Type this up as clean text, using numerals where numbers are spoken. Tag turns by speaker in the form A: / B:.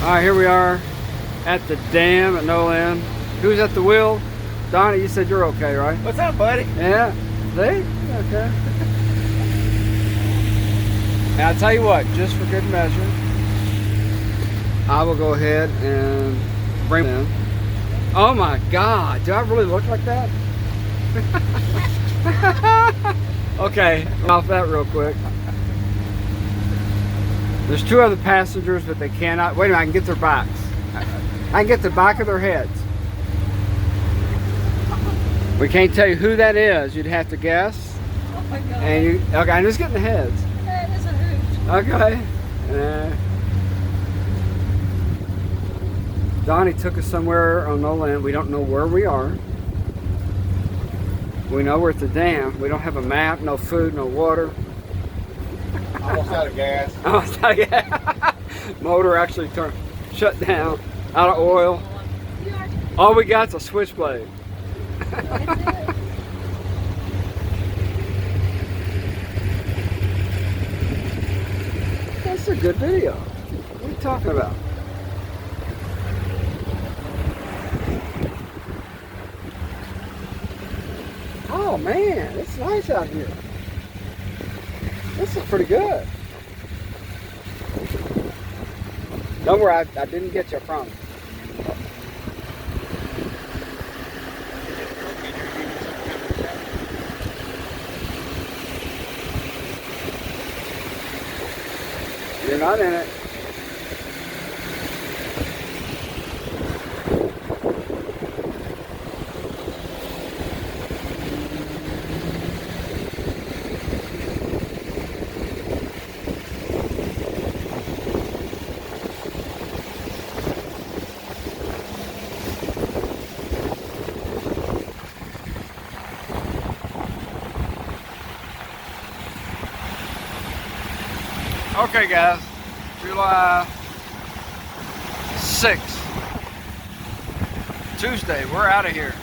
A: Alright, here we are at the dam at Leeann. Who's at the wheel? Donnie, you said you're okay, right?
B: What's up, buddy?
A: Yeah. See? Okay. And I'll tell you what, just for good measure, I will go ahead and bring them in. Oh my God, do I really look like that? Okay, off that real quick. There's two other passengers, but they cannot. Wait a minute, I can get their backs. I can get the back of their heads. We can't tell you who that is. You'd have to guess.
B: Oh my God.
A: And you, okay, I'm just getting the heads.
B: That is a hoot.
A: Okay. Donnie took us somewhere on Leeann. We don't know where we are. We know we're at the dam. We don't have a map, no food, no water.
B: Almost out of gas.
A: Almost out of gas. Motor actually shut down, out of oil. All we got's a switchblade. That's a good video. What are you talking about? Oh man, it's nice out here. This is pretty good. Don't worry, I didn't get you, I promise. You're not in it. Okay guys, July 6th, Tuesday, we're out of here.